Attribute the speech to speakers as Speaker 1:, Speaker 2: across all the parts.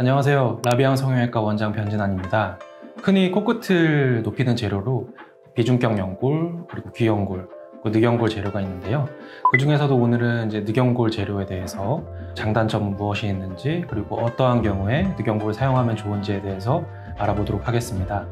Speaker 1: 안녕하세요. 라비앙 성형외과 원장 변진환입니다. 흔히 코끝을 높이는 재료로 비중격 연골, 그리고 귀연골, 늑연골 재료가 있는데요. 그 중에서도 오늘은 이제 늑연골 재료에 대해서 장단점은 무엇이 있는지, 그리고 어떠한 경우에 늑연골을 사용하면 좋은지에 대해서 알아보도록 하겠습니다.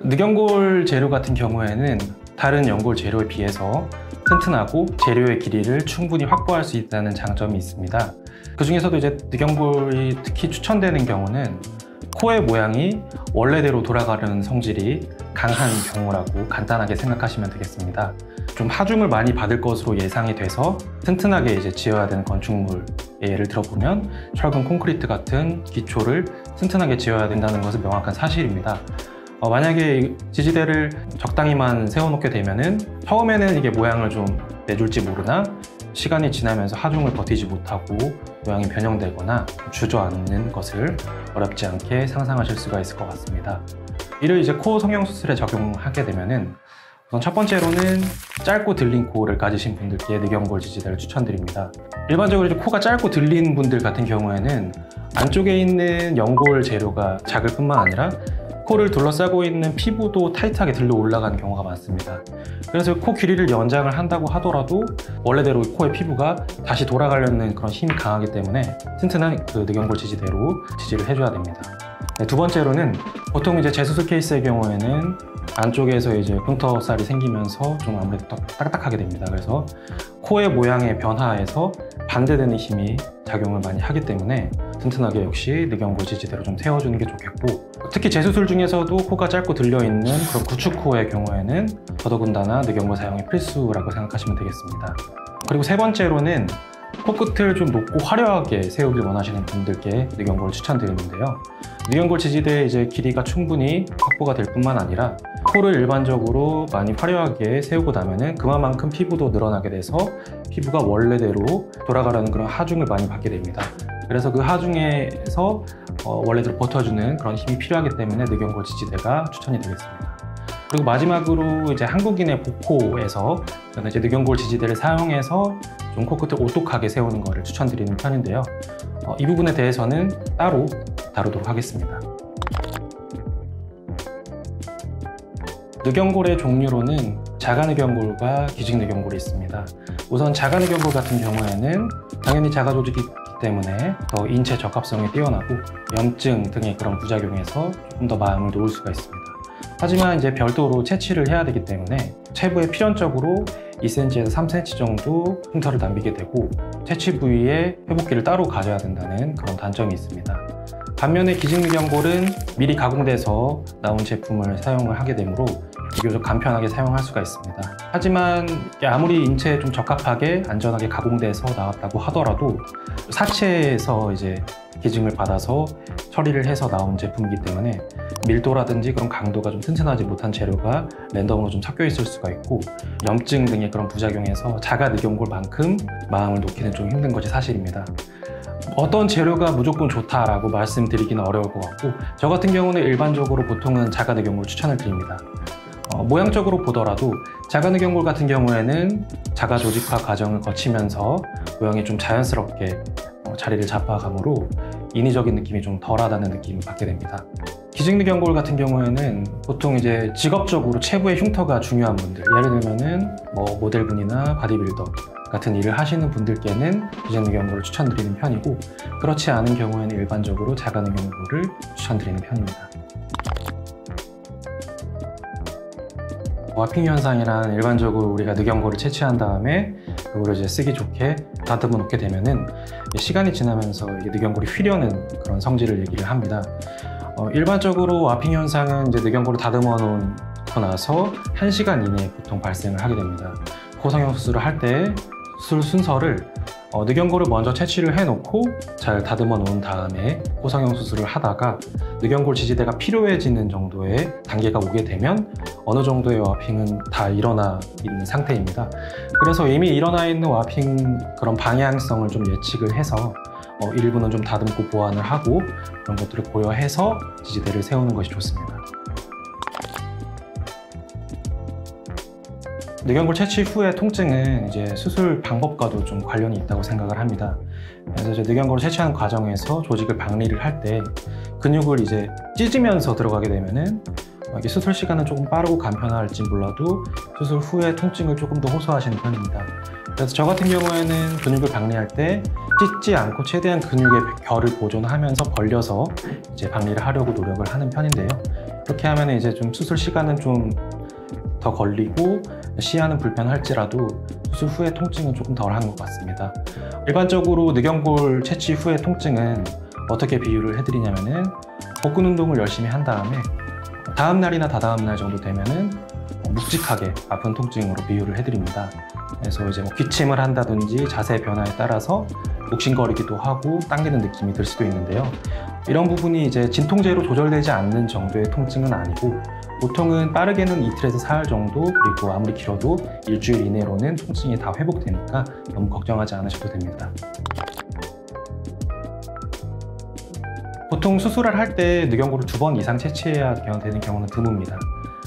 Speaker 1: 늑연골 재료 같은 경우에는 다른 연골 재료에 비해서 튼튼하고 재료의 길이를 충분히 확보할 수 있다는 장점이 있습니다. 그 중에서도 이제 늑연골이 특히 추천되는 경우는 코의 모양이 원래대로 돌아가려는 성질이 강한 경우라고 간단하게 생각하시면 되겠습니다. 좀 하중을 많이 받을 것으로 예상이 돼서 튼튼하게 이제 지어야 되는 건축물, 예를 들어보면 철근 콘크리트 같은 기초를 튼튼하게 지어야 된다는 것은 명확한 사실입니다. 만약에 지지대를 적당히만 세워놓게 되면은 처음에는 이게 모양을 좀 내줄지 모르나 시간이 지나면서 하중을 버티지 못하고 모양이 변형되거나 주저앉는 것을 어렵지 않게 상상하실 수가 있을 것 같습니다. 이를 이제 코 성형수술에 적용하게 되면은 우선 첫 번째로는 짧고 들린 코를 가지신 분들께 늑연골 지지대를 추천드립니다. 일반적으로 이제 코가 짧고 들린 분들 같은 경우에는 안쪽에 있는 연골 재료가 작을 뿐만 아니라 코를 둘러싸고 있는 피부도 타이트하게 들러 올라가는 경우가 많습니다. 그래서 코 길이를 연장을 한다고 하더라도 원래대로 코의 피부가 다시 돌아가려는 그런 힘이 강하기 때문에 튼튼한 그 늑연골 지지대로 지지를 해줘야 됩니다. 두 번째로는 보통 이제 재수술 케이스의 경우에는 안쪽에서 이제 흉터살이 생기면서 좀 아무래도 딱딱하게 됩니다. 그래서 코의 모양의 변화에서 반대되는 힘이 작용을 많이 하기 때문에 튼튼하게 역시 늑연골 지지대로 좀 세워주는 게 좋겠고, 특히 재수술 중에서도 코가 짧고 들려있는 그런 구축코의 경우에는 더더군다나 늑연골 사용이 필수라고 생각하시면 되겠습니다. 그리고 세 번째로는 코끝을 좀 높고 화려하게 세우길 원하시는 분들께 늑연골을 추천드리는데요. 늑연골 지지대의 이제 길이가 충분히 확보가 될 뿐만 아니라 코를 일반적으로 많이 화려하게 세우고 나면은 그만큼 피부도 늘어나게 돼서 피부가 원래대로 돌아가려는 그런 하중을 많이 받게 됩니다. 그래서 그 하중에서 원래대로 버텨주는 그런 힘이 필요하기 때문에 늑연골 지지대가 추천이 되겠습니다. 그리고 마지막으로 이제 한국인의 복코에서 저는 이제 늑연골 지지대를 사용해서 좀 코끝을 오똑하게 세우는 것을 추천드리는 편인데요. 이 부분에 대해서는 따로 다루도록 하겠습니다. 늑연골의 종류로는 자가늑연골과 기직늑연골이 있습니다. 우선 자가늑연골 같은 경우에는 당연히 자가조직이 있기 때문에 더 인체 적합성이 뛰어나고 염증 등의 그런 부작용에서 조금 더 마음을 놓을 수가 있습니다. 하지만 이제 별도로 채취를 해야 되기 때문에 체부에 필연적으로 2cm에서 3cm 정도 흉터를 남기게 되고 채취 부위에 회복기를 따로 가져야 된다는 그런 단점이 있습니다. 반면에 기직늑연골은 미리 가공돼서 나온 제품을 사용을 하게 되므로 비교적 간편하게 사용할 수가 있습니다. 하지만 아무리 인체에 좀 적합하게 안전하게 가공돼서 나왔다고 하더라도 사체에서 이제 기증을 받아서 처리를 해서 나온 제품이기 때문에 밀도라든지 그런 강도가 좀 튼튼하지 못한 재료가 랜덤으로 좀 섞여 있을 수가 있고 염증 등의 그런 부작용에서 자가늑연골만큼 마음을 놓기는 좀 힘든 것이 사실입니다. 어떤 재료가 무조건 좋다라고 말씀드리기는 어려울 것 같고, 저 같은 경우는 일반적으로 보통은 자가늑연골 추천을 드립니다. 모양적으로 보더라도 자가늑연골 같은 경우에는 자가조직화 과정을 거치면서 모양이 좀 자연스럽게 자리를 잡아가므로 인위적인 느낌이 좀 덜하다는 느낌을 받게 됩니다. 기직늑연골 같은 경우에는 보통 이제 직업적으로 체부의 흉터가 중요한 분들, 예를 들면은 모델분이나 바디빌더 같은 일을 하시는 분들께는 기직늑연골을 추천드리는 편이고, 그렇지 않은 경우에는 일반적으로 자가늑연골을 추천드리는 편입니다. 와핑 현상이란 일반적으로 우리가 늑연골을 채취한 다음에 이거를 이제 쓰기 좋게 다듬어 놓게 되면은 시간이 지나면서 이게 늑연골이 휘려는 그런 성질을 얘기를 합니다. 일반적으로 와핑 현상은 이제 늑연골을 다듬어 놓고 나서 1시간 이내에 보통 발생을 하게 됩니다. 코 성형 수술을 할 때 수술 순서를 늑연골을 먼저 채취를 해놓고 잘 다듬어 놓은 다음에 코 성형 수술을 하다가 늑연골 지지대가 필요해지는 정도의 단계가 오게 되면 어느 정도의 와핑은 다 일어나 있는 상태입니다. 그래서 이미 일어나 있는 와핑 그런 방향성을 좀 예측을 해서 일부는 좀 다듬고 보완을 하고 그런 것들을 고려해서 지지대를 세우는 것이 좋습니다. 늑연골 채취 후의 통증은 이제 수술 방법과도 좀 관련이 있다고 생각을 합니다. 그래서 이제 늑연골을 채취하는 과정에서 조직을 박리를 할 때 근육을 이제 찢으면서 들어가게 되면은 이게 수술 시간은 조금 빠르고 간편할지 몰라도 수술 후에 통증을 조금 더 호소하시는 편입니다. 그래서 저 같은 경우에는 근육을 박리할 때 찢지 않고 최대한 근육의 결을 보존하면서 벌려서 이제 박리를 하려고 노력을 하는 편인데요. 이렇게 하면 이제 좀 수술 시간은 좀 더 걸리고 시야는 불편할지라도 수술 후의 통증은 조금 덜한 것 같습니다. 일반적으로 늑연골 채취 후의 통증은 어떻게 비유를 해드리냐면은 복근 운동을 열심히 한 다음에 다음 날이나 다다음 날 정도 되면은 묵직하게 아픈 통증으로 비유를 해드립니다. 그래서 이제 뭐 기침을 한다든지 자세 변화에 따라서 욱신거리기도 하고 당기는 느낌이 들 수도 있는데요. 이런 부분이 이제 진통제로 조절되지 않는 정도의 통증은 아니고 보통은 빠르게는 이틀에서 사흘 정도, 그리고 아무리 길어도 일주일 이내로는 통증이 다 회복되니까 너무 걱정하지 않으셔도 됩니다. 보통 수술을 할 때 늑연골을 2번 이상 채취해야 되는 경우는 드뭅니다.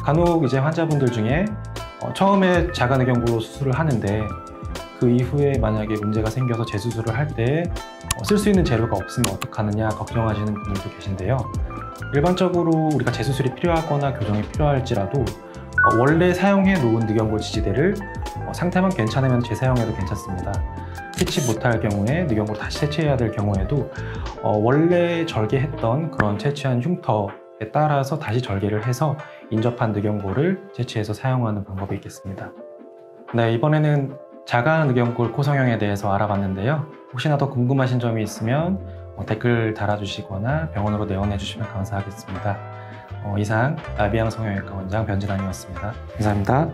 Speaker 1: 간혹 이제 환자분들 중에 처음에 자가 늑연골로 수술을 하는데 그 이후에 만약에 문제가 생겨서 재수술을 할 때 쓸 수 있는 재료가 없으면 어떡하느냐 걱정하시는 분들도 계신데요. 일반적으로 우리가 재수술이 필요하거나 교정이 필요할지라도 원래 사용해 놓은 늑연골 지지대를 상태만 괜찮으면 재사용해도 괜찮습니다. 채취 못할 경우에 늑연골을 다시 채취해야 될 경우에도 원래 절개했던 그런 채취한 흉터에 따라서 다시 절개를 해서 인접한 늑연골을 채취해서 사용하는 방법이 있겠습니다. 네, 이번에는 자가 늑연골 코성형에 대해서 알아봤는데요. 혹시나 더 궁금하신 점이 있으면 댓글 달아주시거나 병원으로 내원해 주시면 감사하겠습니다. 이상 나비양 성형외과 원장 변진환이었습니다. 감사합니다.